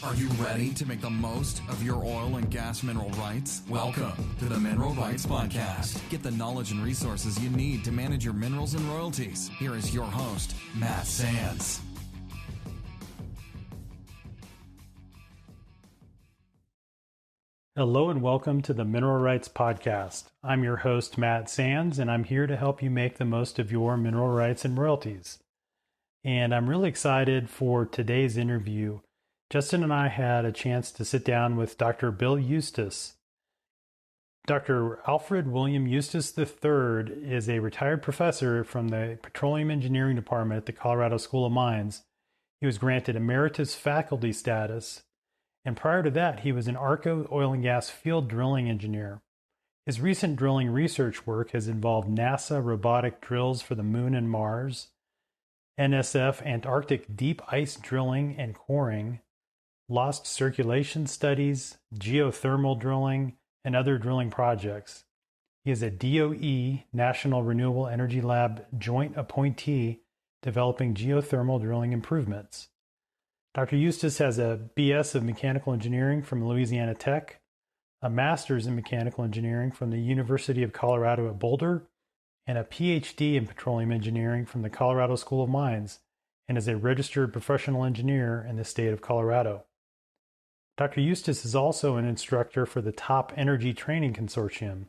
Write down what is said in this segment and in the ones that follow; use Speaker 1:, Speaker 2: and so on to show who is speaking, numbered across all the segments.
Speaker 1: Are you ready to make the most of your oil and gas mineral rights? Welcome to the Mineral Rights Podcast. Get the knowledge and resources you need to manage your minerals and royalties. Here is your host, Matt Sands.
Speaker 2: Hello and welcome to the Mineral Rights Podcast. I'm your host, Matt Sands, and I'm here to help you make the most of your mineral rights and royalties. And I'm really excited for today's interview. Justin and I had a chance to sit down with Dr. Bill Eustes. Dr. Alfred William Eustes III is a retired professor from the Petroleum Engineering Department at the Colorado School of Mines. He was granted emeritus faculty status, and prior to that, he was an ARCO oil and gas field drilling engineer. His recent drilling research work has involved NASA robotic drills for the Moon and Mars, NSF Antarctic deep ice drilling and coring, lost circulation studies, geothermal drilling, and other drilling projects. He is a DOE National Renewable Energy Lab joint appointee developing geothermal drilling improvements. Dr. Eustes has a BS of Mechanical Engineering from Louisiana Tech, a Master's in Mechanical Engineering from the University of Colorado at Boulder, and a PhD in Petroleum Engineering from the Colorado School of Mines, and is a registered professional engineer in the state of Colorado. Dr. Eustes is also an instructor for the Top Energy Training Consortium.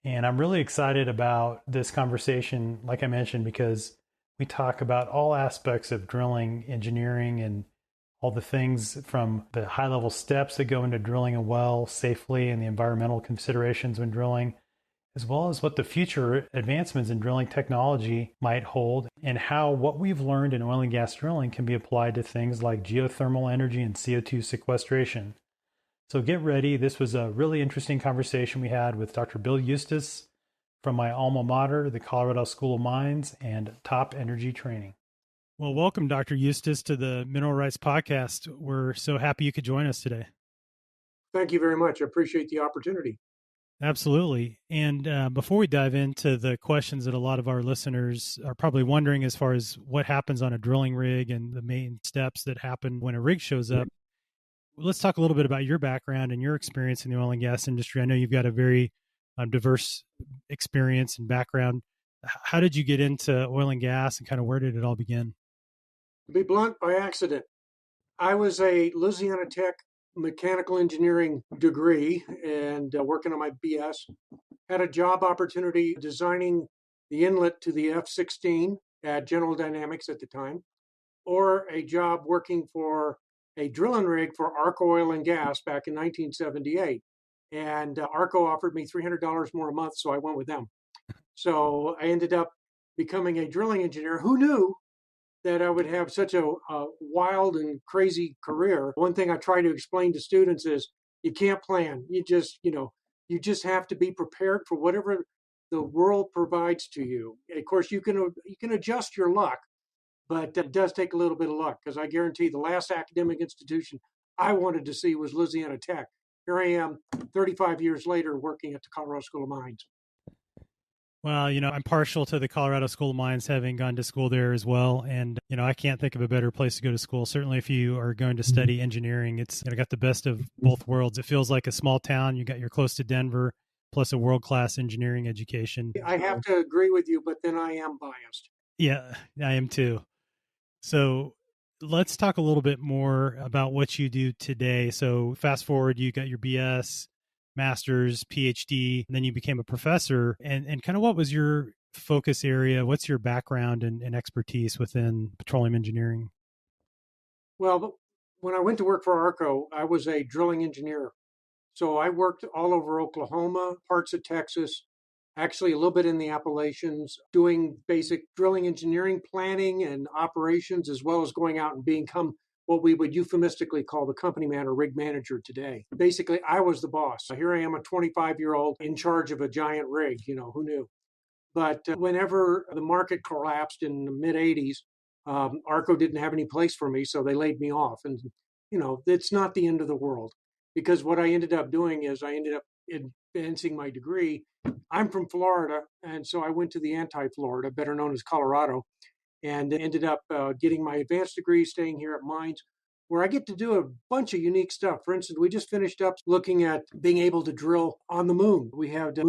Speaker 2: And I'm really excited about this conversation, like I mentioned, because we talk about all aspects of drilling engineering and all the things from the high-level steps that go into drilling a well safely and the environmental considerations when drilling, as well as what the future advancements in drilling technology might hold and how what we've learned in oil and gas drilling can be applied to things like geothermal energy and CO2 sequestration. So get ready. This was a really interesting conversation we had with Dr. Bill Eustes from my alma mater, the Colorado School of Mines and Top Energy Training. Well, welcome, Dr. Eustes, to the Mineral Rights Podcast. We're so happy you could join us today.
Speaker 3: Thank you very much. I appreciate the opportunity.
Speaker 2: Absolutely. And before we dive into the questions that a lot of our listeners are probably wondering as far as what happens on a drilling rig and the main steps that happen when a rig shows up, let's talk a little bit about your background and your experience in the oil and gas industry. I know you've got a very diverse experience and background. How did you get into oil and gas and kind of where did it all begin?
Speaker 3: To be blunt, by accident. I was a Louisiana Tech mechanical engineering degree and working on my BS. Had a job opportunity designing the inlet to the F-16 at General Dynamics at the time, or a job working for a drilling rig for ARCO Oil and Gas back in 1978. And ARCO offered me $300 more a month, so I went with them. So I ended up becoming a drilling engineer. Who knew that I would have such a wild and crazy career? One thing I try to explain to students is you can't plan. You just have to be prepared for whatever the world provides to you. Of course, you can adjust your luck, but it does take a little bit of luck, because I guarantee the last academic institution I wanted to see was Louisiana Tech. Here I am 35 years later working at the Colorado School of Mines.
Speaker 2: Well, I'm partial to the Colorado School of Mines, having gone to school there as well. And, I can't think of a better place to go to school. Certainly if you are going to study engineering, it's got the best of both worlds. It feels like a small town. You're close to Denver, plus a world-class engineering education.
Speaker 3: I have to agree with you, but then I am biased.
Speaker 2: Yeah, I am too. So let's talk a little bit more about what you do today. So fast forward, you got your BS, Master's, PhD, and then you became a professor. And kind of what was your focus area? What's your background and expertise within petroleum engineering?
Speaker 3: Well, when I went to work for ARCO, I was a drilling engineer. So I worked all over Oklahoma, parts of Texas, actually a little bit in the Appalachians, doing basic drilling engineering planning and operations, as well as going out and become what we would euphemistically call the company man or rig manager today. Basically, I was the boss. Here I am, a 25-year-old in charge of a giant rig. Who knew? But whenever the market collapsed in the mid-'80s, ARCO didn't have any place for me, so they laid me off. And, it's not the end of the world, because what I ended up doing is I ended up advancing my degree. I'm from Florida, and so I went to the anti-Florida, better known as Colorado, and ended up getting my advanced degree, staying here at Mines, where I get to do a bunch of unique stuff. For instance, we just finished up looking at being able to drill on the moon. We have the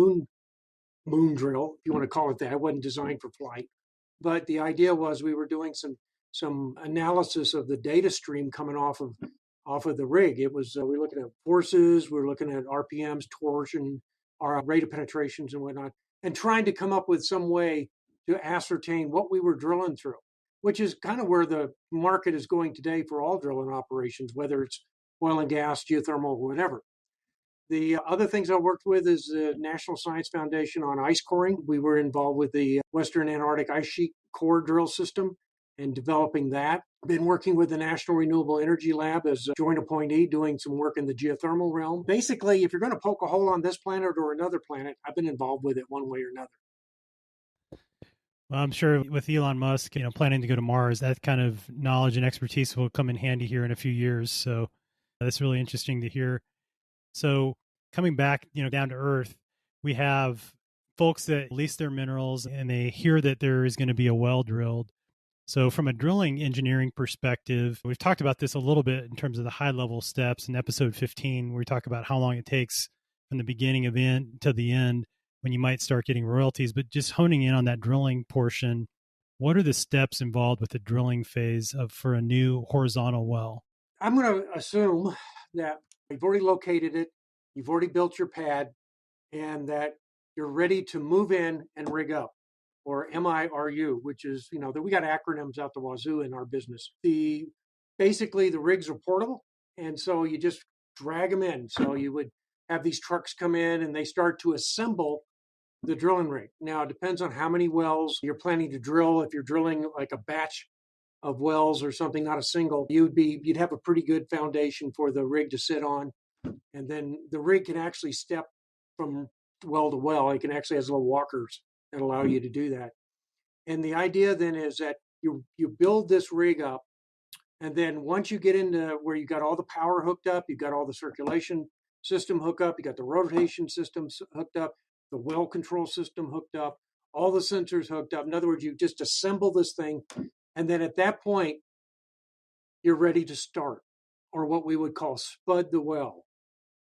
Speaker 3: moon drill, if you want to call it that. It wasn't designed for flight, but the idea was we were doing some analysis of the data stream coming off of the rig. It was we were looking at forces, we were looking at RPMs, torsion, our rate of penetrations and whatnot, and trying to come up with some way to ascertain what we were drilling through, which is kind of where the market is going today for all drilling operations, whether it's oil and gas, geothermal, whatever. The other things I worked with is the National Science Foundation on ice coring. We were involved with the Western Antarctic Ice Sheet core drill system and developing that. Been working with the National Renewable Energy Lab as a joint appointee, doing some work in the geothermal realm. Basically, if you're going to poke a hole on this planet or another planet, I've been involved with it one way or another.
Speaker 2: Well, I'm sure with Elon Musk, planning to go to Mars, that kind of knowledge and expertise will come in handy here in a few years. So that's really interesting to hear. So coming back, down to earth, we have folks that lease their minerals and they hear that there is going to be a well drilled. So from a drilling engineering perspective, we've talked about this a little bit in terms of the high level steps in episode 15, where we talk about how long it takes from the beginning of end to the end when you might start getting royalties. But just honing in on that drilling portion, what are the steps involved with the drilling phase for a new horizontal well?
Speaker 3: I'm going to assume that you've already located it, you've already built your pad, and that you're ready to move in and rig up, or MIRU, which is, that we got acronyms out the wazoo in our business. Basically the rigs are portable, and so you just drag them in. So you would have these trucks come in and they start to assemble the drilling rig. Now, it depends on how many wells you're planning to drill. If you're drilling like a batch of wells or something, not a single, you'd have a pretty good foundation for the rig to sit on. And then the rig can actually step from well to well. It can actually has little walkers that allow you to do that. And the idea then is that you build this rig up, and then once you get into where you got all the power hooked up, you got all the circulation system hooked up, you got the rotation system hooked up, the well control system hooked up, all the sensors hooked up. In other words, you just assemble this thing, and then at that point, you're ready to start, or what we would call spud the well.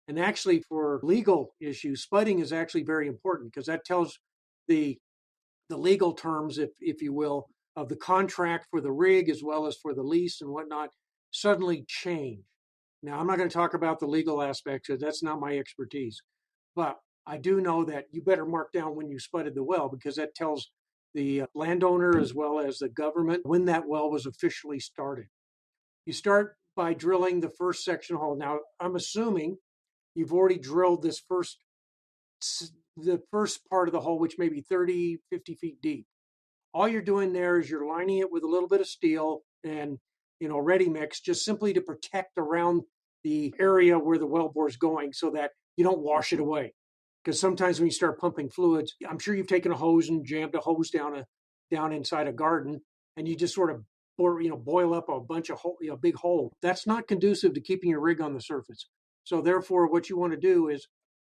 Speaker 3: And actually, for legal issues, spudding is actually very important because that tells the legal terms, if you will, of the contract for the rig as well as for the lease and whatnot suddenly change. Now, I'm not going to talk about the legal aspects because that's not my expertise, but I do know that you better mark down when you spudded the well, because that tells the landowner as well as the government when that well was officially started. You start by drilling the first section hole. Now, I'm assuming you've already drilled the first part of the hole, which may be 30, 50 feet deep. All you're doing there is you're lining it with a little bit of steel and, ready mix, just simply to protect around the area where the well bore is going so that you don't wash it away. Because sometimes when you start pumping fluids, I'm sure you've taken a hose and jammed a hose down inside a garden, and you just sort of boil up a bunch of big hole. That's not conducive to keeping your rig on the surface. So therefore, what you want to do is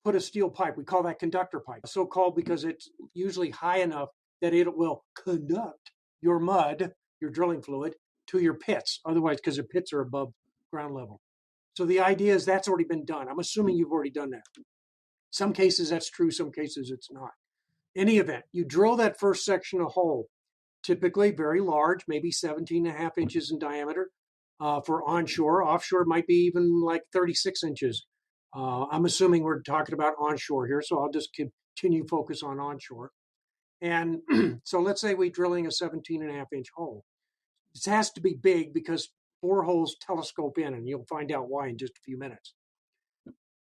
Speaker 3: put a steel pipe. We call that conductor pipe. So called because it's usually high enough that it will conduct your mud, your drilling fluid, to your pits. Otherwise, because the pits are above ground level. So the idea is that's already been done. I'm assuming you've already done that. Some cases that's true, some cases it's not. In any event, you drill that first section of hole, typically very large, maybe 17.5 inches in diameter for onshore. Offshore might be even like 36 inches. I'm assuming we're talking about onshore here, so I'll just continue focus on onshore. And so let's say we're drilling a 17.5 inch hole. It has to be big because 4 holes telescope in, and you'll find out why in just a few minutes.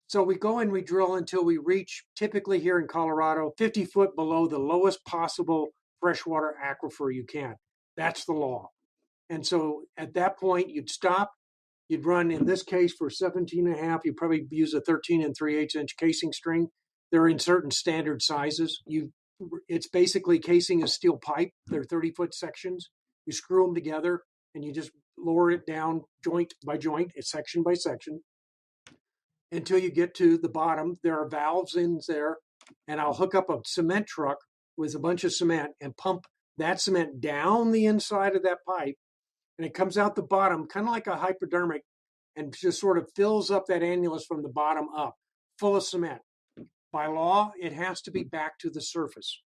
Speaker 3: So we go and we drill until we reach, typically here in Colorado, 50 foot below the lowest possible freshwater aquifer you can. That's the law. And so at that point, you'd stop. You'd run, in this case, for 17.5, you'd probably use a 13 3/8 inch casing string. They're in certain standard sizes. It's basically casing a steel pipe. They're 30-foot sections. You screw them together, and you just lower it down joint by joint, section by section, until you get to the bottom. There are valves in there, and I'll hook up a cement truck with a bunch of cement and pump that cement down the inside of that pipe, and it comes out the bottom, kind of like a hypodermic, and just sort of fills up that annulus from the bottom up, full of cement. By law, it has to be back to the surface.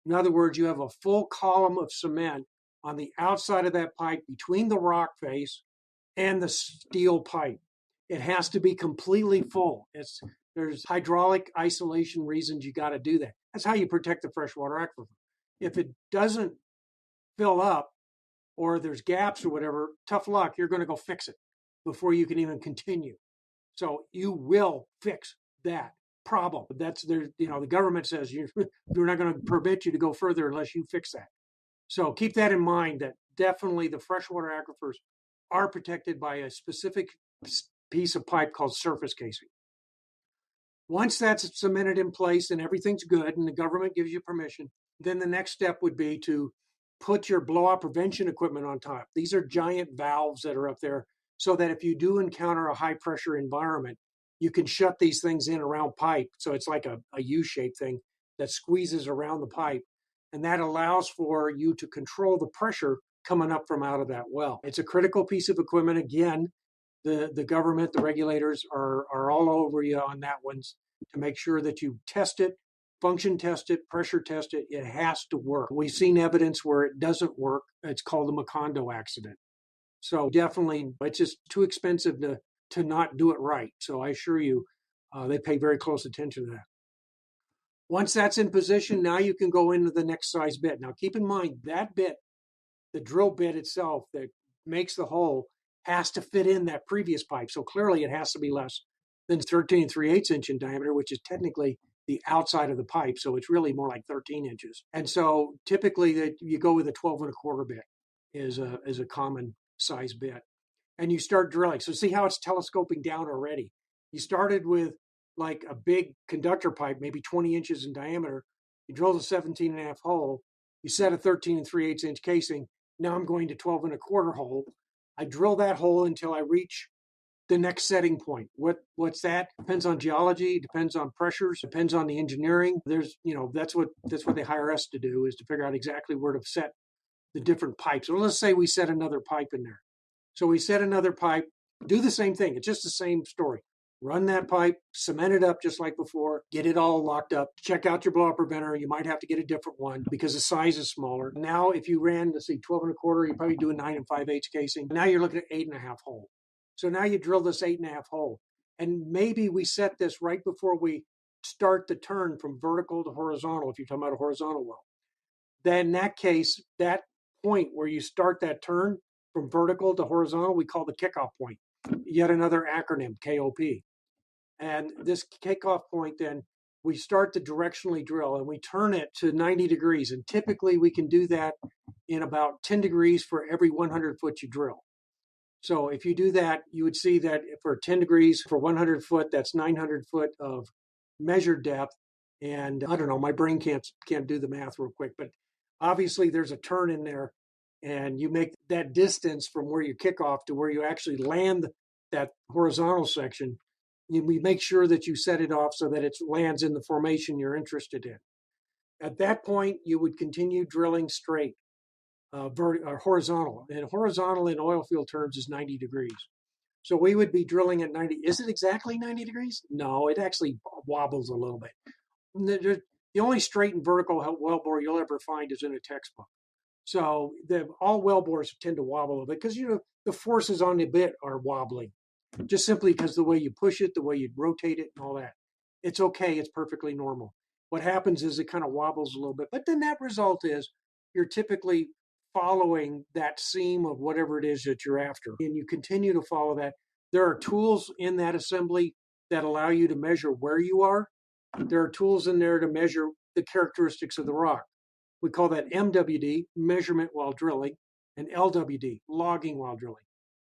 Speaker 3: In other words, you have a full column of cement on the outside of that pipe between the rock face and the steel pipe. It has to be completely full. There's hydraulic isolation reasons you got to do that. That's how you protect the freshwater aquifer. If it doesn't fill up or there's gaps or whatever, tough luck, you're going to go fix it before you can even continue. So you will fix that problem. The government says they're not going to permit you to go further unless you fix that. So keep that in mind, that definitely the freshwater aquifers are protected by a specific piece of pipe called surface casing. Once that's cemented in place and everything's good and the government gives you permission, then the next step would be to put your blowout prevention equipment on top. These are giant valves that are up there so that if you do encounter a high pressure environment, you can shut these things in around pipe. So it's like a U-shaped thing that squeezes around the pipe. And that allows for you to control the pressure coming up from out of that well. It's a critical piece of equipment. Again, the government, the regulators are all over you on that one to make sure that you test it, function test it, pressure test it. It has to work. We've seen evidence where it doesn't work. It's called a Macondo accident. So definitely, it's just too expensive to not do it right. So I assure you, they pay very close attention to that. Once that's in position, now you can go into the next size bit. Now keep in mind that bit, the drill bit itself that makes the hole, has to fit in that previous pipe. So clearly it has to be less than 13 3/8 inch in diameter, which is technically the outside of the pipe. So it's really more like 13 inches. And so typically you go with a 12 1/4 bit is a common size bit. And you start drilling. So see how it's telescoping down already. You started with like a big conductor pipe, maybe 20 inches in diameter. You drilled a 17 and a half hole. You set a 13 3/8 inch casing. Now I'm going to 12 1/4 hole. I drill that hole until I reach the next setting point. What's that? Depends on geology, depends on pressures, depends on the engineering. That's what they hire us to do, is to figure out exactly where to set the different pipes. So let's say we set another pipe in there. So we set another pipe, do the same thing. It's just the same story. Run that pipe, cement it up just like before, get it all locked up, check out your blowout preventer. You might have to get a different one because the size is smaller. Now, if you ran, 12 1/4, you probably do a 9 5/8 casing. Now you're looking at 8 1/2 hole. So now you drill this 8 1/2 hole. And maybe we set this right before we start the turn from vertical to horizontal, if you're talking about a horizontal well. Then in that case, that point where you start that turn from vertical to horizontal, we call the kickoff point. Yet another acronym, KOP. And this kickoff point, then we start to directionally drill and we turn it to 90 degrees. And typically we can do that in about 10 degrees for every 100 foot you drill. So if you do that, you would see that for 10 degrees for 100 foot, that's 900 foot of measured depth. And I don't know, my brain can't do the math real quick, but obviously there's a turn in there and you make that distance from where you kick off to where you actually land that horizontal section. We make sure that you set it off so that it lands in the formation you're interested in. At that point, you would continue drilling straight, horizontal. And horizontal in oil field terms is 90 degrees. So we would be drilling at 90. Is it exactly 90 degrees? No, it actually wobbles a little bit. The only straight and vertical wellbore you'll ever find is in a textbook. So all wellbores tend to wobble a little bit because, the forces on the bit are wobbling. Just simply because the way you push it, the way you rotate it and all that. It's okay. It's perfectly normal. What happens is it kind of wobbles a little bit. But then that result is you're typically following that seam of whatever it is that you're after. And you continue to follow that. There are tools in that assembly that allow you to measure where you are. There are tools in there to measure the characteristics of the rock. We call that MWD, measurement while drilling, and LWD, logging while drilling.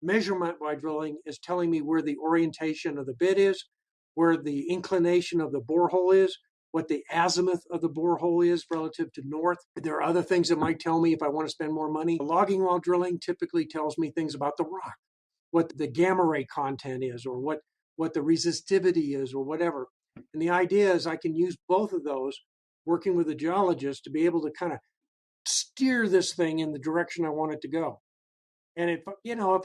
Speaker 3: Measurement while drilling is telling me where the orientation of the bit is, where the inclination of the borehole is, what the azimuth of the borehole is relative to north. There are other things that might tell me if I want to spend more money. Logging while drilling typically tells me things about the rock, what the gamma ray content is, or what the resistivity is, or whatever. And the idea is I can use both of those working with a geologist to be able to kind of steer this thing in the direction I want it to go. And if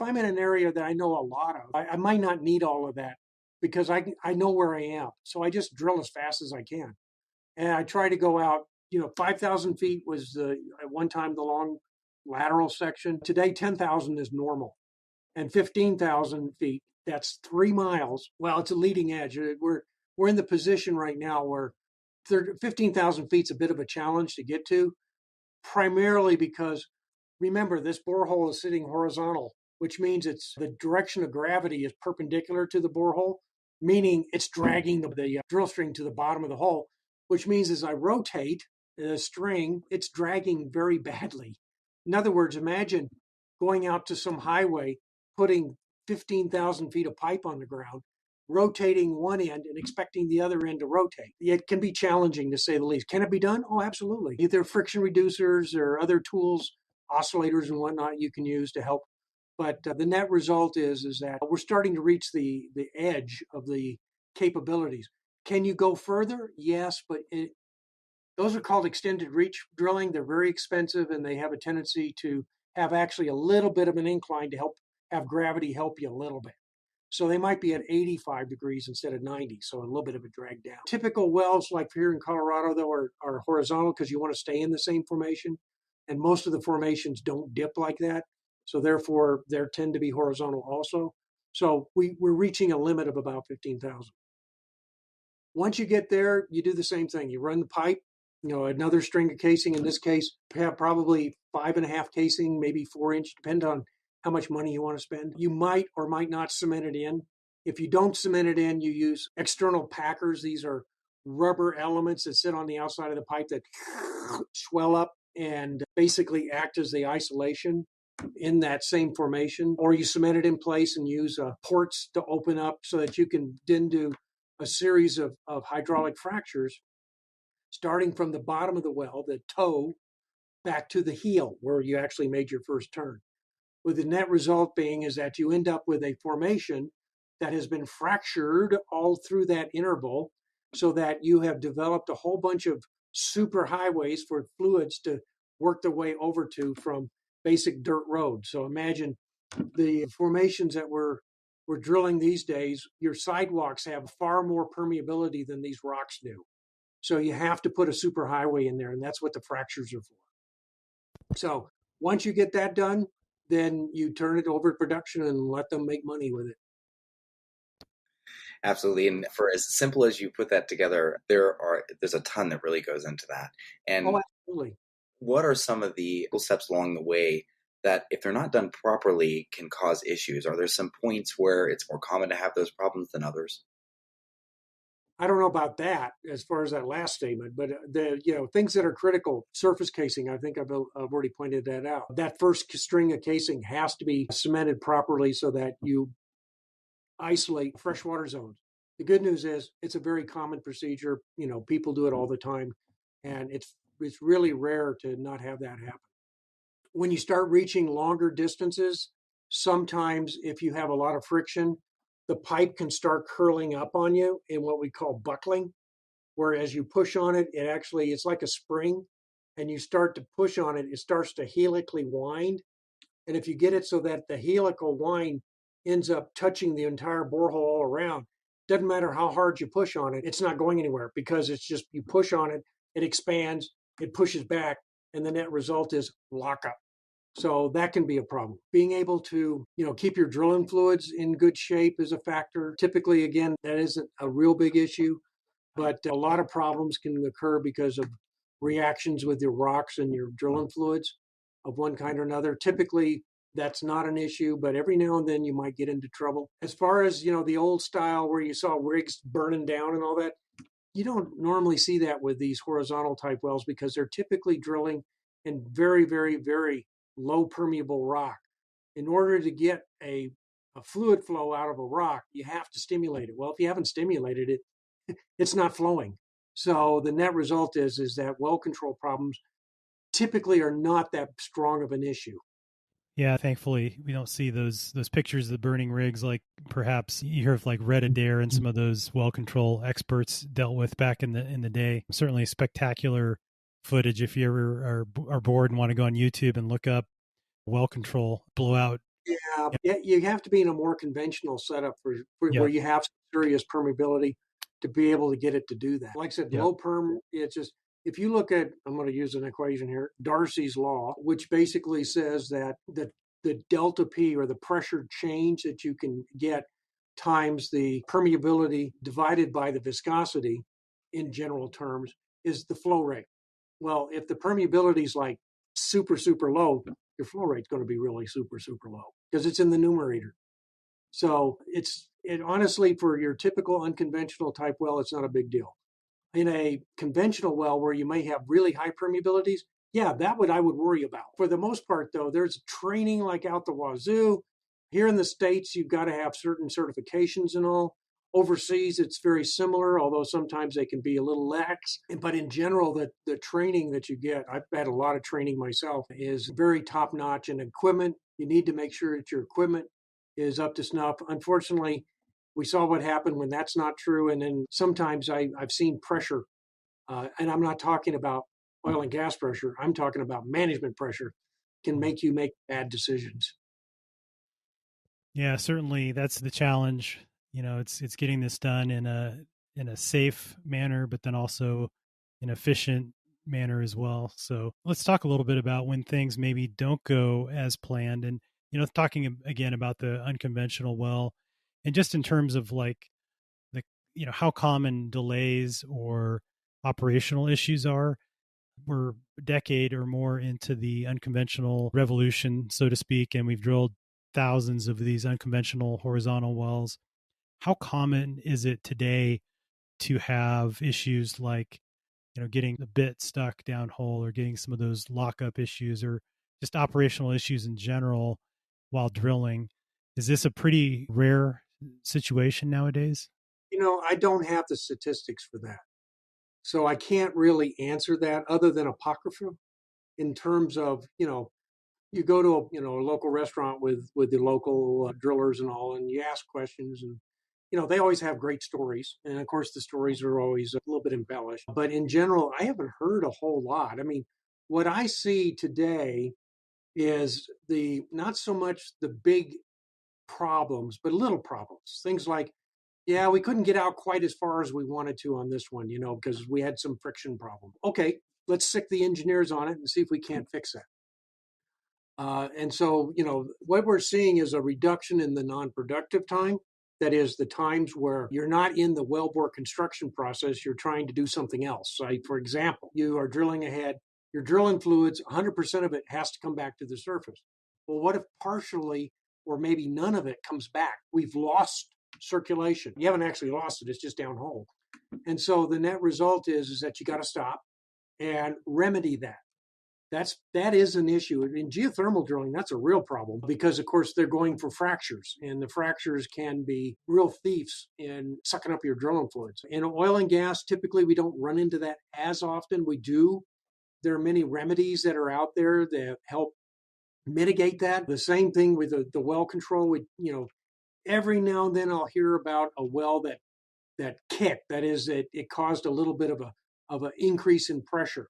Speaker 3: I'm in an area that I know a lot of, I might not need all of that because I know where I am. So I just drill as fast as I can. And I try to go out, 5,000 feet was at one time the long lateral section. Today, 10,000 is normal. And 15,000 feet, that's 3 miles. Well, it's a leading edge. We're in the position right now where 15,000 feet is a bit of a challenge to get to, primarily because remember, this borehole is sitting horizontal, which means it's the direction of gravity is perpendicular to the borehole, meaning it's dragging the drill string to the bottom of the hole, which means as I rotate the string, it's dragging very badly. In other words, imagine going out to some highway, putting 15,000 feet of pipe on the ground, rotating one end and expecting the other end to rotate. It can be challenging to say the least. Can it be done? Oh, absolutely. Either friction reducers or other tools, oscillators and whatnot you can use to help. But the net result is that we're starting to reach the edge of the capabilities. Can you go further? Yes, but those are called extended reach drilling. They're very expensive and they have a tendency to have actually a little bit of an incline to have gravity help you a little bit. So they might be at 85 degrees instead of 90, so a little bit of a drag down. Typical wells, like here in Colorado, though, are horizontal because you want to stay in the same formation. And most of the formations don't dip like that. So therefore, they tend to be horizontal also. So we're reaching a limit of about 15,000. Once you get there, you do the same thing. You run the pipe, another string of casing. In this case, have probably 5.5 casing, maybe 4-inch, depend on how much money you want to spend. You might or might not cement it in. If you don't cement it in, you use external packers. These are rubber elements that sit on the outside of the pipe that swell up and basically act as the isolation in that same formation. Or you cement it in place and use ports to open up so that you can then do a series of hydraulic fractures starting from the bottom of the well, the toe, back to the heel where you actually made your first turn. With the net result being is that you end up with a formation that has been fractured all through that interval so that you have developed a whole bunch of super highways for fluids to work their way over to from basic dirt roads. So imagine the formations that we're drilling these days, your sidewalks have far more permeability than these rocks do. So you have to put a super highway in there, and that's what the fractures are for. So once you get that done, then you turn it over to production and let them make money with it.
Speaker 4: Absolutely. And for as simple as you put that together, there's a ton that really goes into that. And
Speaker 3: absolutely.
Speaker 4: What are some of the steps along the way that, if they're not done properly, can cause issues? Are there some points where it's more common to have those problems than others?
Speaker 3: I don't know about that as far as that last statement, but the things that are critical, surface casing, I think I've already pointed that out. That first string of casing has to be cemented properly so that you isolate freshwater zones. The good news is it's a very common procedure. People do it all the time, and it's really rare to not have that happen. When you start reaching longer distances, sometimes if you have a lot of friction, the pipe can start curling up on you in what we call buckling, where as you push on it, it's like a spring, and you start to push on it, it starts to helically wind. And if you get it so that the helical wind ends up touching the entire borehole all around, doesn't matter how hard you push on it, it's not going anywhere because it's just you push on it, it expands, it pushes back, and the net result is lockup. So that can be a problem. Being able to, keep your drilling fluids in good shape is a factor. Typically, again, that isn't a real big issue, but a lot of problems can occur because of reactions with your rocks and your drilling fluids of one kind or another. Typically, that's not an issue, but every now and then you might get into trouble. As far as, the old style where you saw rigs burning down and all that, you don't normally see that with these horizontal type wells because they're typically drilling in very, very, very low permeable rock. In order to get a fluid flow out of a rock, you have to stimulate it. Well, if you haven't stimulated it, it's not flowing. So the net result is that well control problems typically are not that strong of an issue.
Speaker 2: Yeah, thankfully we don't see those pictures of the burning rigs like perhaps you hear of like Red Adair and some of those well control experts dealt with back in the day. Certainly spectacular footage if you ever are bored and want to go on YouTube and look up well control blowout.
Speaker 3: Yeah, you have to be in a more conventional setup for where
Speaker 2: Yep.
Speaker 3: you have serious permeability to be able to get it to do that. Like I said,
Speaker 2: Yep.
Speaker 3: low perm, it's just, if you look at, I'm going to use an equation here, Darcy's law, which basically says that the delta P, or the pressure change that you can get, times the permeability divided by the viscosity in general terms, is the flow rate. Well, if the permeability is like super low, your flow rate's going to be really super low because it's in the numerator. So it honestly, for your typical unconventional type well, it's not a big deal. In a conventional well where you may have really high permeabilities, yeah, I would worry about. For the most part, though, there's training like out the wazoo. Here in the States, you've got to have certain certifications and all. Overseas, it's very similar, although sometimes they can be a little lax. But in general, the training that you get, I've had a lot of training myself, is very top notch. And equipment, you need to make sure that your equipment is up to snuff. Unfortunately, we saw what happened when that's not true. And then sometimes I've seen pressure, and I'm not talking about oil and gas pressure, I'm talking about management pressure, can make you make bad decisions.
Speaker 2: Yeah, certainly that's the challenge. It's getting this done in a safe manner, but then also an efficient manner as well. So let's talk a little bit about when things maybe don't go as planned, and talking again about the unconventional well, and just in terms of like the how common delays or operational issues are. We're a decade or more into the unconventional revolution, so to speak, and we've drilled thousands of these unconventional horizontal wells. How common is it today to have issues like, getting the bit stuck downhole, or getting some of those lockup issues, or just operational issues in general while drilling? Is this a pretty rare situation nowadays?
Speaker 3: I don't have the statistics for that. So I can't really answer that other than apocrypha in terms of, you go to a local restaurant with the local drillers and all, and you ask questions, and they always have great stories, and of course the stories are always a little bit embellished. But in general, I haven't heard a whole lot. I mean, what I see today is the not so much the big problems, but little problems. Things like, yeah, we couldn't get out quite as far as we wanted to on this one, because we had some friction problem. Okay, let's sick the engineers on it and see if we can't fix that. And so, what we're seeing is a reduction in the non-productive time. That is, the times where you're not in the wellbore construction process, you're trying to do something else. Like, for example, you are drilling ahead, you're drilling fluids, 100% of it has to come back to the surface. Well, what if partially or maybe none of it comes back? We've lost circulation. You haven't actually lost it, it's just downhole. And so the net result is that you got to stop and remedy that. That is an issue. In geothermal drilling, that's a real problem because, of course, they're going for fractures, and the fractures can be real thieves in sucking up your drilling fluids. In oil and gas, typically we don't run into that as often. We do. There are many remedies that are out there that help mitigate that. The same thing with the well control. Every now and then I'll hear about a well that kicked. That is, it caused a little bit of an increase in pressure.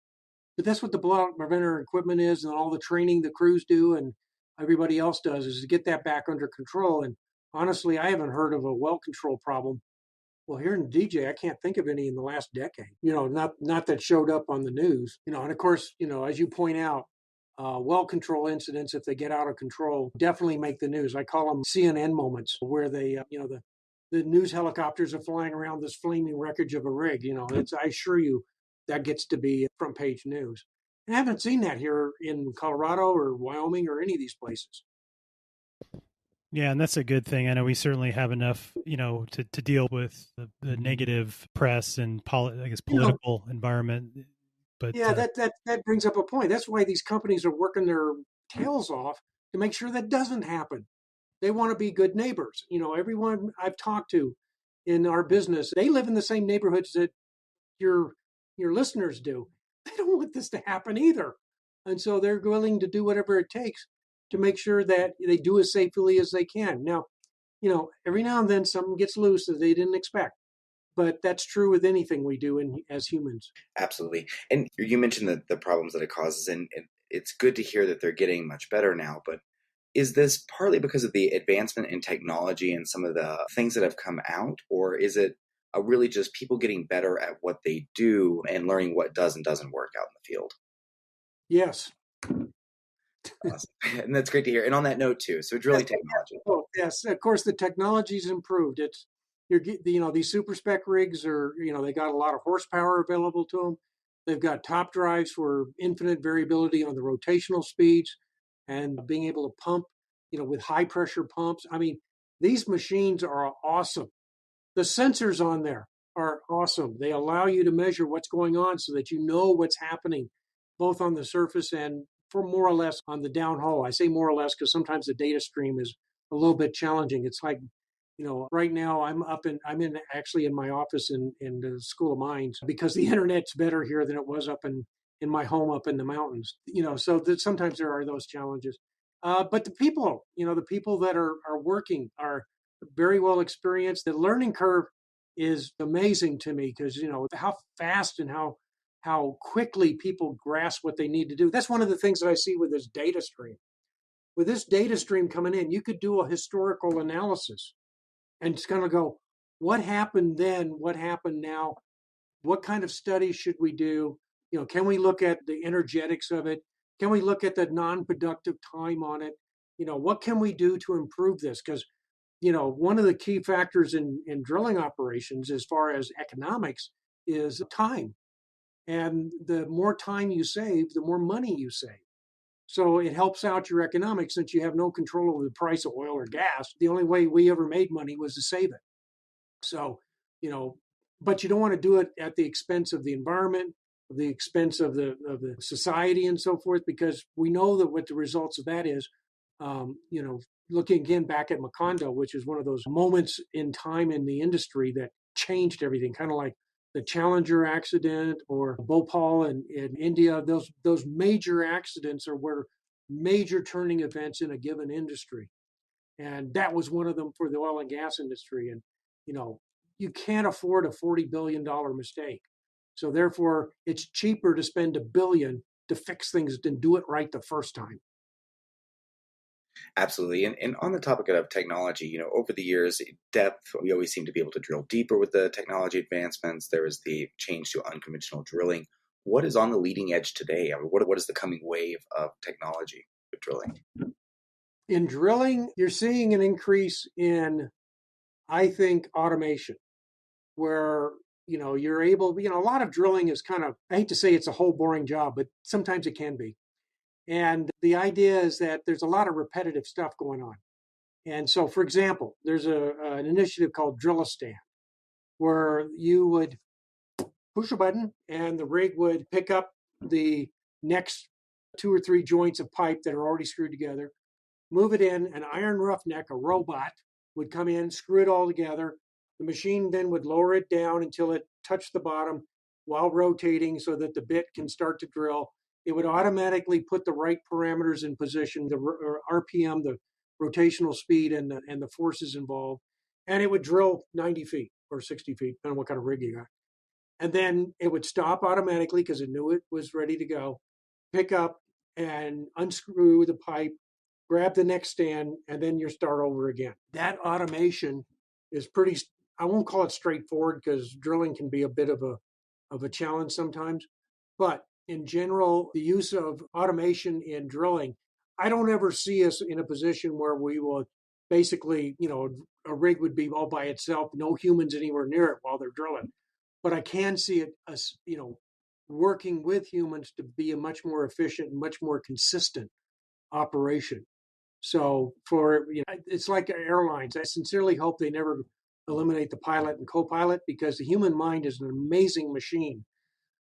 Speaker 3: But that's what the blowout preventer equipment is, and all the training the crews do and everybody else does is to get that back under control. And honestly, I haven't heard of a well control problem. Well, here in DJ, I can't think of any in the last decade. Not that showed up on the news. And of course, as you point out, well control incidents, if they get out of control, definitely make the news. I call them CNN moments, where they, the news helicopters are flying around this flaming wreckage of a rig. I assure you, that gets to be front page news. And I haven't seen that here in Colorado or Wyoming or any of these places.
Speaker 2: Yeah, and that's a good thing. I know we certainly have enough, to deal with the negative press and political environment. But
Speaker 3: yeah, that brings up a point. That's why these companies are working their tails off to make sure that doesn't happen. They want to be good neighbors. Everyone I've talked to in our business, they live in the same neighborhoods that your listeners do. They don't want this to happen either. And so they're willing to do whatever it takes to make sure that they do as safely as they can. Now, every now and then something gets loose that they didn't expect. But that's true with anything we do as humans.
Speaker 4: Absolutely. And you mentioned the problems that it causes. And it's good to hear that they're getting much better now. But is this partly because of the advancement in technology and some of the things that have come out, or is it really just people getting better at what they do and learning what does and doesn't work out in the field?
Speaker 3: Yes.
Speaker 4: Awesome. And that's great to hear. And on that note too, so it's really technology.
Speaker 3: Oh, yes. Of course, the technology's improved. These super spec rigs are, they got a lot of horsepower available to them. They've got top drives for infinite variability on the rotational speeds and being able to pump, with high pressure pumps. I mean, these machines are awesome. The sensors on there are awesome. They allow you to measure what's going on so that you know what's happening, both on the surface and for more or less on the downhole. I say more or less because sometimes the data stream is a little bit challenging. It's like, right now I'm actually in my office in the School of Mines because the internet's better here than it was up in my home up in the mountains. So that sometimes there are those challenges. But the people that are working are very well experienced. The learning curve is amazing to me because how fast and how quickly people grasp what they need to do. That's one of the things that I see with this data stream. With this data stream coming in, you could do a historical analysis and it's going to go, what happened then? What happened now? What kind of studies should we do? Can we look at the energetics of it? Can we look at the non-productive time on it? What can we do to improve this? Because one of the key factors in drilling operations as far as economics is time. And the more time you save, the more money you save. So it helps out your economics since you have no control over the price of oil or gas. The only way we ever made money was to save it. So, but you don't want to do it at the expense of the environment, the expense of the society and so forth, because we know that what the results of that is, looking again back at Macondo, which is one of those moments in time in the industry that changed everything, kind of like the Challenger accident or Bhopal in India. Those major accidents are where major turning events in a given industry. And that was one of them for the oil and gas industry. And, you can't afford a $40 billion mistake. So therefore, it's cheaper to spend $1 billion to fix things than do it right the first time.
Speaker 4: Absolutely. And on the topic of technology, over the years, depth, we always seem to be able to drill deeper with the technology advancements. There is the change to unconventional drilling. What is on the leading edge today? I mean, what is the coming wave of technology with drilling?
Speaker 3: In drilling, you're seeing an increase in, I think, automation, where you're able, a lot of drilling is kind of, I hate to say it's a whole boring job, but sometimes it can be. And the idea is that there's a lot of repetitive stuff going on. And so, for example, there's an initiative called Drillistan, where you would push a button and the rig would pick up the next 2 or 3 joints of pipe that are already screwed together, move it in, an iron roughneck, a robot, would come in, screw it all together. The machine then would lower it down until it touched the bottom while rotating so that the bit can start to drill. It would automatically put the right parameters in position, the RPM, the rotational speed, and the forces involved. And it would drill 90 feet or 60 feet, depending on what kind of rig you got. And then it would stop automatically because it knew it was ready to go, pick up and unscrew the pipe, grab the next stand, and then you start over again. That automation is pretty, I won't call it straightforward because drilling can be a bit of a challenge sometimes. But in general, the use of automation in drilling, I don't ever see us in a position where we will basically, a rig would be all by itself, no humans anywhere near it while they're drilling. But I can see it as, working with humans to be a much more efficient and much more consistent operation. So it's like airlines. I sincerely hope they never eliminate the pilot and co-pilot because the human mind is an amazing machine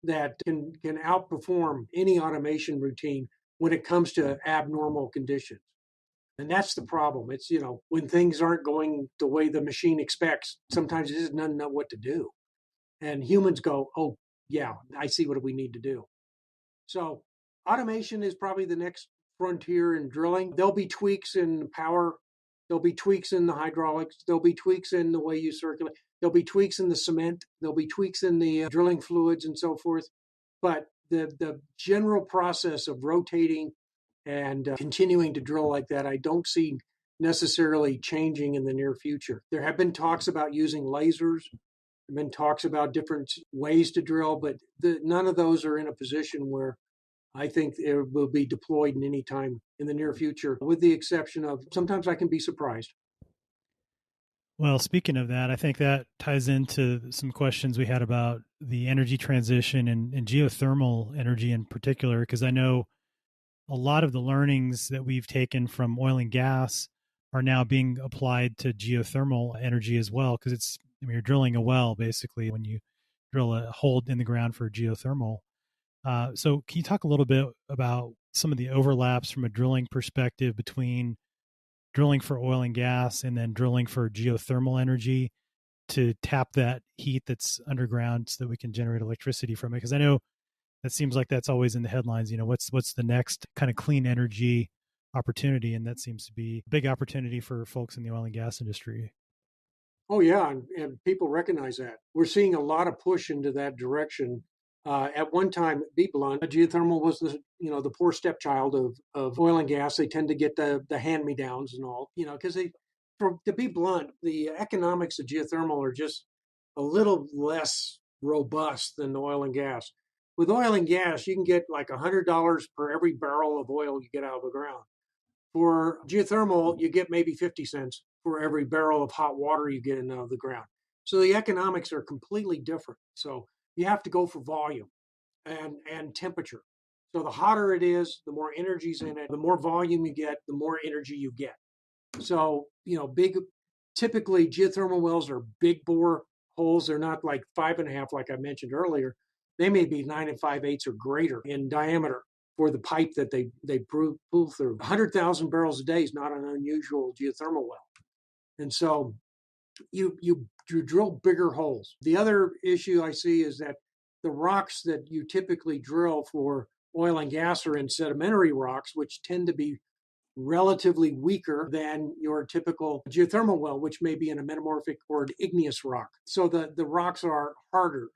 Speaker 3: that can outperform any automation routine when it comes to abnormal conditions. And that's the problem. It's, when things aren't going the way the machine expects, sometimes it doesn't know what to do. And humans go, oh, yeah, I see what we need to do. So automation is probably the next frontier in drilling. There'll be tweaks in power. There'll be tweaks in the hydraulics. There'll be tweaks in the way you circulate. There'll be tweaks in the cement. There'll be tweaks in the drilling fluids and so forth. But the general process of rotating and continuing to drill like that, I don't see necessarily changing in the near future. There have been talks about using lasers. There have been talks about different ways to drill, but none of those are in a position where I think it will be deployed in any time in the near future, with the exception of sometimes I can be surprised.
Speaker 2: Well, speaking of that, I think that ties into some questions we had about the energy transition and geothermal energy in particular, because I know a lot of the learnings that we've taken from oil and gas are now being applied to geothermal energy as well, because you're drilling a well basically when you drill a hole in the ground for geothermal. So can you talk a little bit about some of the overlaps from a drilling perspective between drilling for oil and gas and then drilling for geothermal energy to tap that heat that's underground so that we can generate electricity from it? Because I know that seems like that's always in the headlines. What's the next kind of clean energy opportunity? And that seems to be a big opportunity for folks in the oil and gas industry.
Speaker 3: Oh yeah, and people recognize that. We're seeing a lot of push into that direction. At one time, be blunt, geothermal was the poor stepchild of oil and gas. They tend to get the hand me downs and all, because to be blunt, the economics of geothermal are just a little less robust than oil and gas. With oil and gas, you can get like $100 per every barrel of oil you get out of the ground. For geothermal, you get maybe 50 cents for every barrel of hot water you get in out of the ground. So the economics are completely different. So you have to go for volume and temperature. So the hotter it is, the more energy's in it, the more volume you get, the more energy you get. So, typically geothermal wells are big bore holes. They're not like 5.5, like I mentioned earlier. They may be 9 5/8 or greater in diameter for the pipe that they pull through. 100,000 barrels a day is not an unusual geothermal well. And so you drill bigger holes. The other issue I see is that the rocks that you typically drill for oil and gas are in sedimentary rocks, which tend to be relatively weaker than your typical geothermal well, which may be in a metamorphic or an igneous rock. So the rocks are harder.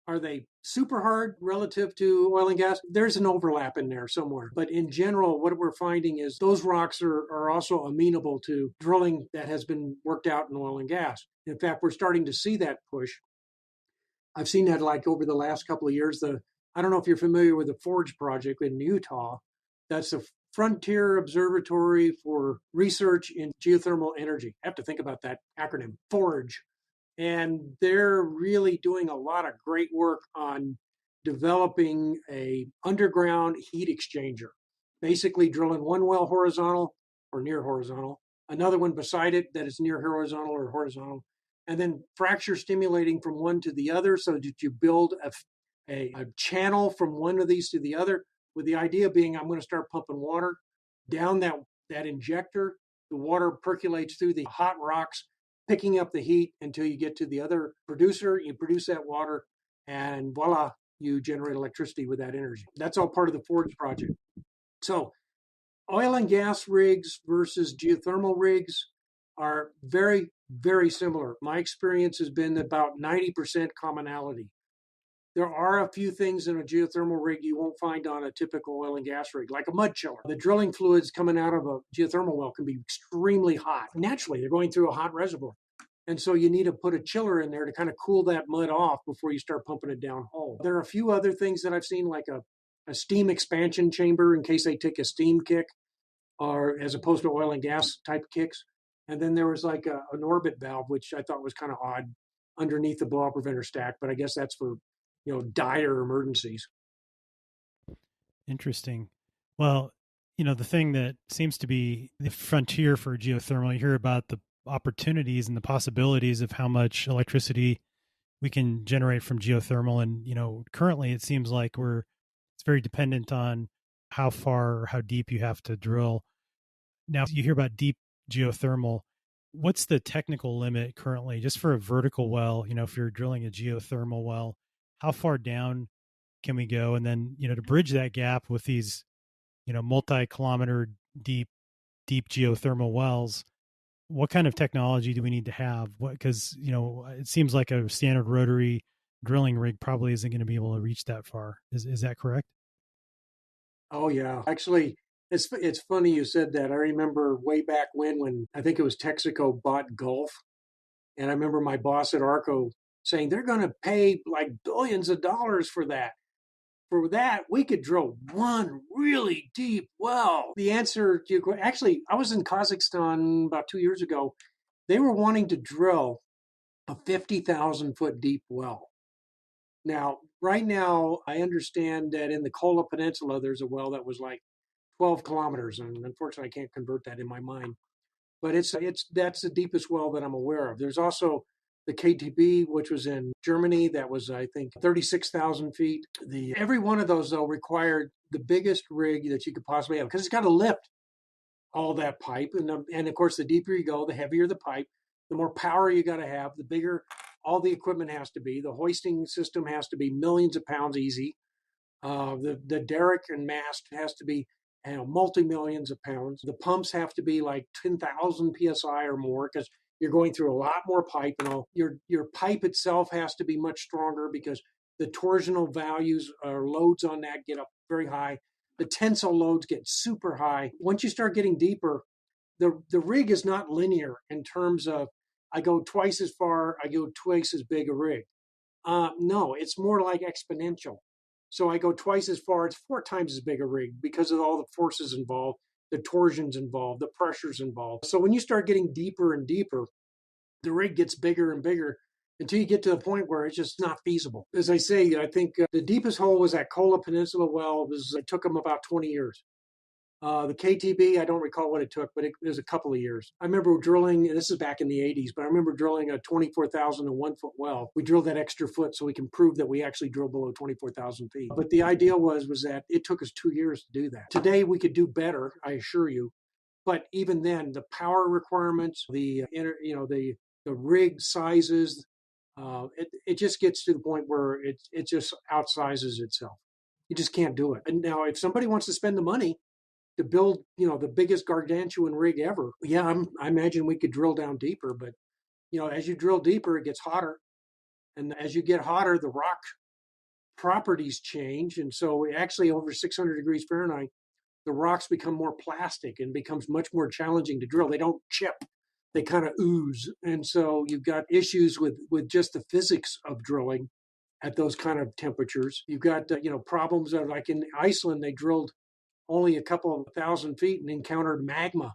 Speaker 3: Are they super hard relative to oil and gas? There's an overlap in there somewhere. But in general, what we're finding is those rocks are also amenable to drilling that has been worked out in oil and gas. In fact, we're starting to see that push. I've seen that like over the last couple of years. I don't know if you're familiar with the Forge project in Utah. That's a Frontier Observatory for Research in Geothermal Energy. I have to think about that acronym, FORGE. And they're really doing a lot of great work on developing a underground heat exchanger, basically drilling one well horizontal or near horizontal, another one beside it that is near horizontal or horizontal, and then fracture stimulating from one to the other so that you build a channel from one of these to the other, with the idea being I'm going to start pumping water down that injector. The water percolates through the hot rocks, picking up the heat until you get to the other producer. You produce that water, and voila, you generate electricity with that energy. That's all part of the Forge project. So oil and gas rigs versus geothermal rigs are very, very similar. My experience has been about 90% commonality. There are a few things in a geothermal rig you won't find on a typical oil and gas rig, like a mud chiller. The drilling fluids coming out of a geothermal well can be extremely hot. Naturally, they're going through a hot reservoir. And so you need to put a chiller in there to kind of cool that mud off before you start pumping it down hole. There are a few other things that I've seen, like a steam expansion chamber in case they take a steam kick, or as opposed to oil and gas type kicks. And then there was like an orbit valve, which I thought was kind of odd underneath the blowout preventer stack, but I guess that's for dire emergencies.
Speaker 2: Interesting. Well, the thing that seems to be the frontier for geothermal, you hear about the opportunities and the possibilities of how much electricity we can generate from geothermal. And, currently it seems like it's very dependent on how far or how deep you have to drill. Now, you hear about deep geothermal. What's the technical limit currently just for a vertical well? If you're drilling a geothermal well, how far down can we go? And then, to bridge that gap with these, multi-kilometer deep geothermal wells, what kind of technology do we need to have? Because, it seems like a standard rotary drilling rig probably isn't going to be able to reach that far. Is that correct?
Speaker 3: Oh yeah, actually, it's funny you said that. I remember way back when I think it was Texaco bought Gulf, and I remember my boss at Arco saying they're going to pay like billions of dollars for that. For that, we could drill one really deep well. The answer to your actually, I was in Kazakhstan about 2 years ago. They were wanting to drill a 50,000 foot deep well. Now, right now, I understand that in the Kola Peninsula, there's a well that was like 12 kilometers, and unfortunately, I can't convert that in my mind. But it's that's the deepest well that I'm aware of. There's also the KTB, which was in Germany, that was I think 36,000 feet. The every one of those though required the biggest rig that you could possibly have because it's got to lift all that pipe, and of course, the deeper you go, the heavier the pipe, the more power you got to have, the bigger all the equipment has to be. The hoisting system has to be millions of pounds easy. The derrick and mast has to be multi millions of pounds. The pumps have to be like 10,000 psi or more because you're going through a lot more pipe. And all your pipe itself has to be much stronger because the torsional values or loads on that get up very high. The tensile loads get super high. Once you start getting deeper, the rig is not linear in terms of I go twice as far, I go twice as big a rig. No, it's more like exponential. So I go twice as far, it's 4 times as big a rig because of all the forces involved, the torsions involved, the pressures involved. So when you start getting deeper and deeper, the rig gets bigger and bigger until you get to the point where it's just not feasible. As I say, I think the deepest hole was at Kola Peninsula well. It took them about 20 years. The KTB, I don't recall what it took, but it was a couple of years. I remember drilling, and this is back in the 80s, but I remember drilling a 24,001 foot well. We drilled that extra foot so we can prove that we actually drilled below 24,000 feet. But the idea was that it took us 2 years to do that. Today we could do better, I assure you. But even then, the power requirements, the rig sizes, it just gets to the point where it just outsizes itself. You just can't do it. And now, if somebody wants to spend the money to build, the biggest gargantuan rig ever. Yeah, I imagine we could drill down deeper, but as you drill deeper, it gets hotter, and as you get hotter, the rock properties change, and so actually over 600 degrees Fahrenheit, the rocks become more plastic and becomes much more challenging to drill. They don't chip; they kind of ooze, and so you've got issues with just the physics of drilling at those kind of temperatures. You've got problems of like in Iceland, they drilled only a couple of 1,000 feet and encountered magma.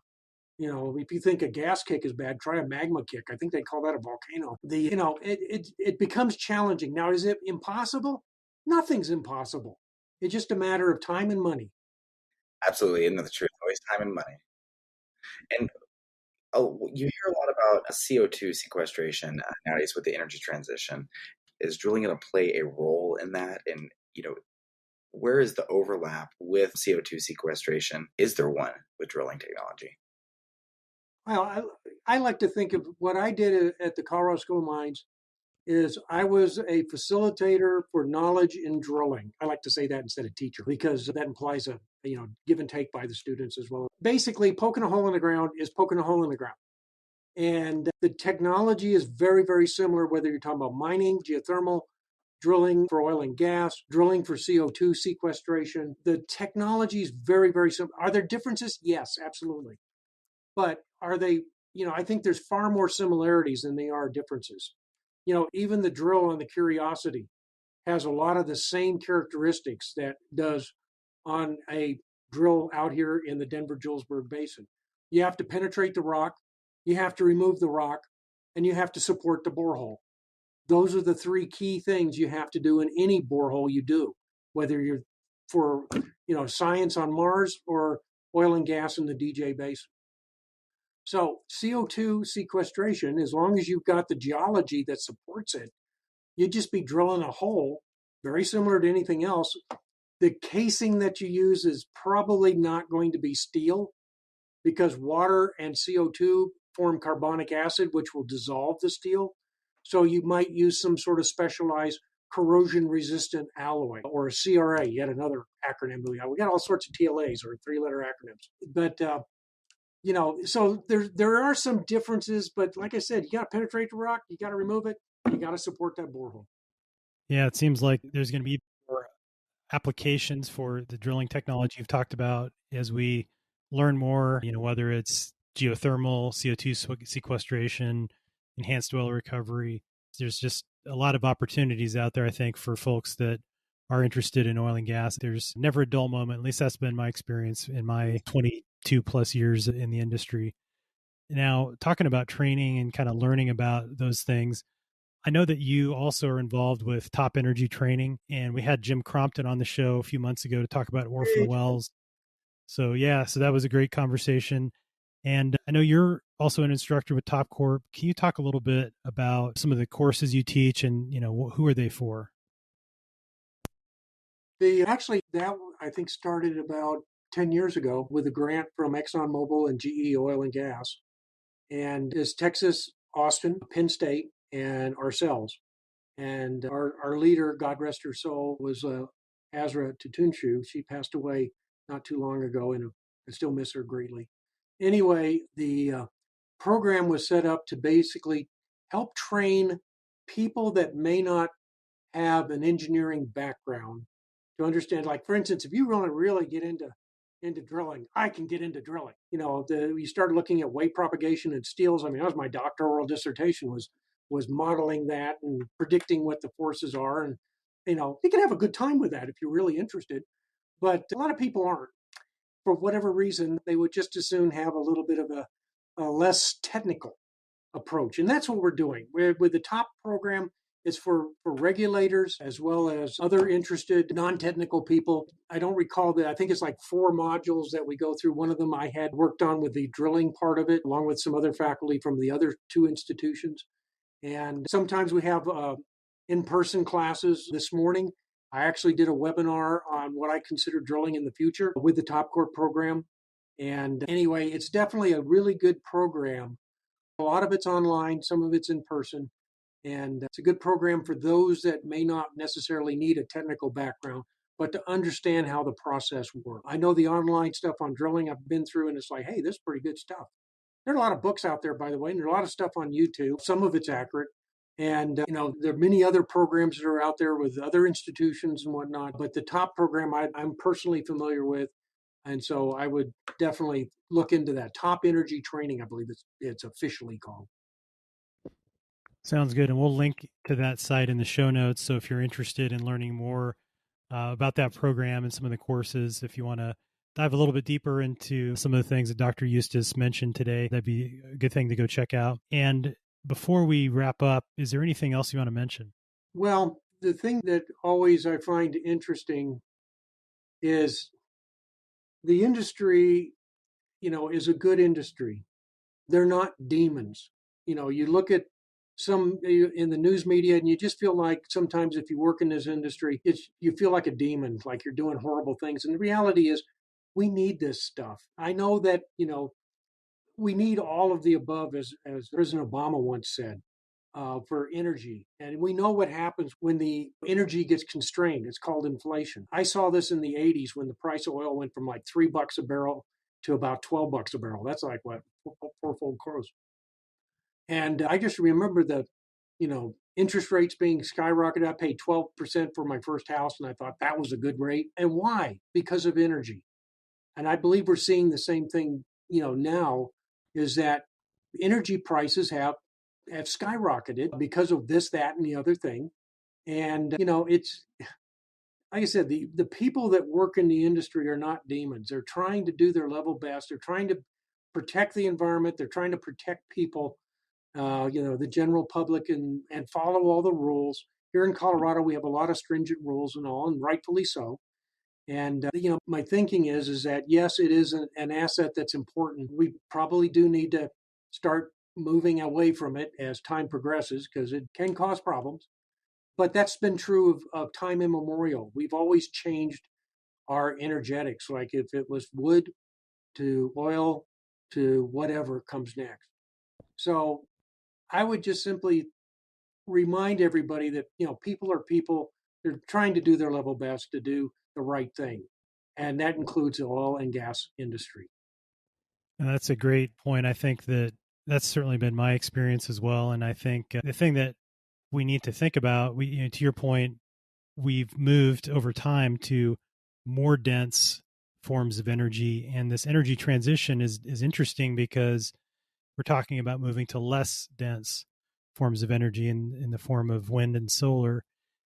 Speaker 3: If you think a gas kick is bad, try a magma kick. I think they call that a volcano. It becomes challenging. Now, is it impossible? Nothing's impossible. It's just a matter of time and money.
Speaker 4: Absolutely, and the truth, always time and money. And you hear a lot about CO2 sequestration nowadays with the energy transition. Is drilling going to play a role in that? And where is the overlap with CO2 sequestration? Is there one with drilling technology?
Speaker 3: Well, I like to think of what I did at the Colorado School of Mines is I was a facilitator for knowledge in drilling. I like to say that instead of teacher because that implies a give and take by the students as well. Basically, poking a hole in the ground is poking a hole in the ground. And the technology is very, very similar, whether you're talking about mining, geothermal, drilling for oil and gas, drilling for CO2 sequestration. The technology is very, very similar. Are there differences? Yes, absolutely. But are they, I think there's far more similarities than there are differences. Even the drill on the Curiosity has a lot of the same characteristics that does on a drill out here in the Denver-Julesburg Basin. You have to penetrate the rock, you have to remove the rock, and you have to support the borehole. Those are the three key things you have to do in any borehole you do, whether you're for science on Mars or oil and gas in the DJ Basin. So CO2 sequestration, as long as you've got the geology that supports it, you'd just be drilling a hole, very similar to anything else. The casing that you use is probably not going to be steel because water and CO2 form carbonic acid, which will dissolve the steel. So you might use some sort of specialized corrosion resistant alloy or a CRA, yet another acronym we got. We got all sorts of TLAs or 3-letter acronyms. But so there are some differences, but like I said, you got to penetrate the rock, you got to remove it, you got to support that borehole.
Speaker 2: Yeah, it seems like there's going to be more applications for the drilling technology you've talked about as we learn more, whether it's geothermal, CO2 sequestration, enhanced oil recovery. There's just a lot of opportunities out there, I think, for folks that are interested in oil and gas. There's never a dull moment. At least that's been my experience in my 22 plus years in the industry. Now, talking about training and kind of learning about those things, I know that you also are involved with top energy training, and we had Jim Crompton on the show a few months ago to talk about orphan wells. So yeah, so that was a great conversation. And I know you're also an instructor with TOPCORP. Can you talk a little bit about some of the courses you teach, and who are they for?
Speaker 3: Actually, that I think started about 10 years ago with a grant from ExxonMobil and GE Oil and Gas, and is Texas, Austin, Penn State, and ourselves. And our leader, God rest her soul, was Azra Tutunshu. She passed away not too long ago, and I still miss her greatly. Anyway, the program was set up to basically help train people that may not have an engineering background to understand. Like, for instance, if you want to really get into drilling, I can get into drilling. You start looking at wave propagation and steels. I mean, that was my doctoral dissertation, was modeling that and predicting what the forces are. And you can have a good time with that if you're really interested. But a lot of people aren't. For whatever reason, they would just as soon have a little bit of a less technical approach. And that's what we're doing. With the top program, it's for regulators as well as other interested non-technical people. I don't recall that. I think it's like 4 modules that we go through. One of them I had worked on with the drilling part of it, along with some other faculty from the other 2 institutions. And sometimes we have in-person classes. This morning, I actually did a webinar on what I consider drilling in the future with the TOPCORP program. And anyway, it's definitely a really good program. A lot of it's online, some of it's in person. And it's a good program for those that may not necessarily need a technical background, but to understand how the process works. I know the online stuff on drilling I've been through, and it's like, hey, this is pretty good stuff. There are a lot of books out there, by the way, and there's a lot of stuff on YouTube. Some of it's accurate. And, there are many other programs that are out there with other institutions and whatnot. But the top program I'm personally familiar with. And so I would definitely look into that. Top Energy Training, I believe it's officially called.
Speaker 2: Sounds good. And we'll link to that site in the show notes. So if you're interested in learning more about that program and some of the courses, if you want to dive a little bit deeper into some of the things that Dr. Eustes mentioned today, that'd be a good thing to go check out. And before we wrap up, is there anything else you want to mention?
Speaker 3: Well, the thing that always I find interesting is the industry, is a good industry. They're not demons. You look at some in the news media and you just feel like sometimes if you work in this industry, you feel like a demon, like you're doing horrible things. And the reality is we need this stuff. I know that, we need all of the above, as President Obama once said, for energy. And we know what happens when the energy gets constrained. It's called inflation. I saw this in the 80s when the price of oil went from like $3 a barrel to about $12 a barrel. That's like what, fourfold growth. And I just remember interest rates being skyrocketed. I paid 12% for my first house, and I thought that was a good rate. And why? Because of energy. And I believe we're seeing the same thing, now, is that energy prices have skyrocketed because of this, that, and the other thing. And, it's like I said, the people that work in the industry are not demons. They're trying to do their level best. They're trying to protect the environment. They're trying to protect people, the general public, and follow all the rules. Here in Colorado, we have a lot of stringent rules and all, and rightfully so. And my thinking is that yes, it is an asset that's important. We probably do need to start moving away from it as time progresses because it can cause problems. But that's been true of time immemorial. We've always changed our energetics, like if it was wood to oil to whatever comes next. So I would just simply remind everybody that, people are people. They're trying to do their level best to do the right thing. And that includes the oil and gas industry.
Speaker 2: And that's a great point. I think that that's certainly been my experience as well. And I think the thing that we need to think about. To your point, we've moved over time to more dense forms of energy, and this energy transition is interesting because we're talking about moving to less dense forms of energy in the form of wind and solar.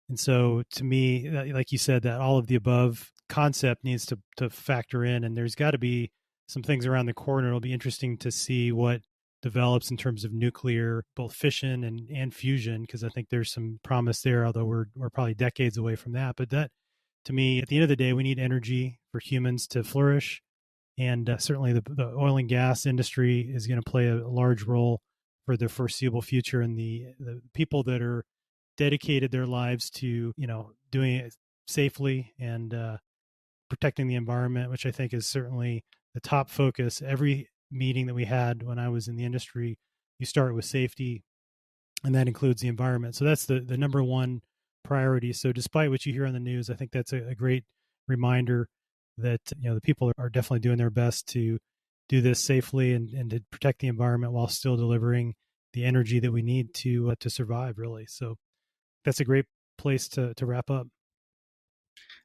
Speaker 2: And so to me, like you said, that all of the above concept needs to factor in, and there's got to be some things around the corner. It'll be interesting to see what develops in terms of nuclear, both fission and fusion, because I think there's some promise there, although we're probably decades away from that. But that, to me, at the end of the day, we need energy for humans to flourish. And certainly the oil and gas industry is going to play a large role for the foreseeable future. And the people that are dedicated their lives to, doing it safely and protecting the environment, which I think is certainly the top focus. Every meeting that we had when I was in the industry, you start with safety, and that includes the environment. So that's the number one priority. So despite what you hear on the news, I think that's a great reminder that the people are definitely doing their best to do this safely and to protect the environment while still delivering the energy that we need to survive, really. So that's a great place to wrap up.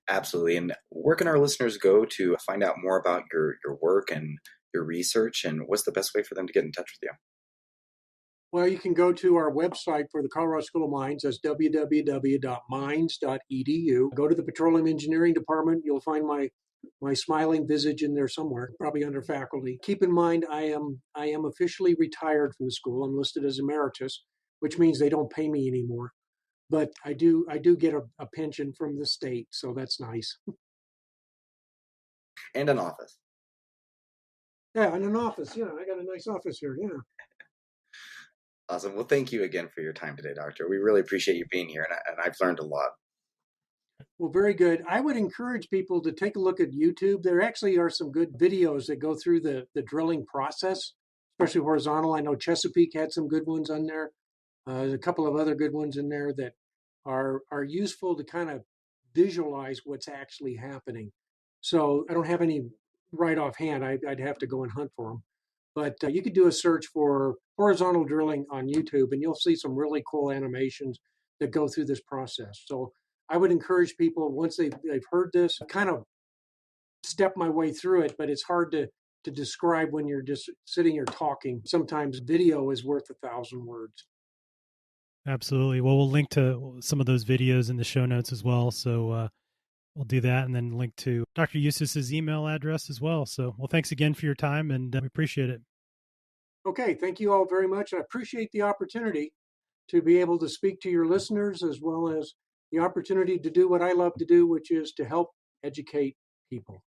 Speaker 4: Absolutely. And where can our listeners go to find out more about your work and your research, and what's the best way for them to get in touch with you?
Speaker 3: Well, you can go to our website for the Colorado School of Mines. That's www.mines.edu. Go to the Petroleum Engineering Department. You'll find my smiling visage in there somewhere, probably under faculty. Keep in mind, I am officially retired from the school. I'm listed as emeritus, which means they don't pay me anymore. But I do get a pension from the state, so that's nice.
Speaker 4: And an office.
Speaker 3: Yeah, and an office. Yeah, I got a nice office here. Yeah.
Speaker 4: Awesome. Well, thank you again for your time today, Doctor. We really appreciate you being here, and I've learned a lot.
Speaker 3: Well, very good. I would encourage people to take a look at YouTube. There actually are some good videos that go through the drilling process, especially horizontal. I know Chesapeake had some good ones on there. There's a couple of other good ones in there that are useful to kind of visualize what's actually happening. So I don't have any right offhand. I'd have to go and hunt for them. But you could do a search for horizontal drilling on YouTube, and you'll see some really cool animations that go through this process. So I would encourage people, once they've heard this, kind of step my way through it, but it's hard to describe when you're just sitting here talking. Sometimes video is worth 1,000 words.
Speaker 2: Absolutely. Well, we'll link to some of those videos in the show notes as well. So we'll do that, and then link to Dr. Eustes' email address as well. So, well, thanks again for your time, and we appreciate it.
Speaker 3: Okay, thank you all very much. I appreciate the opportunity to be able to speak to your listeners, as well as the opportunity to do what I love to do, which is to help educate people.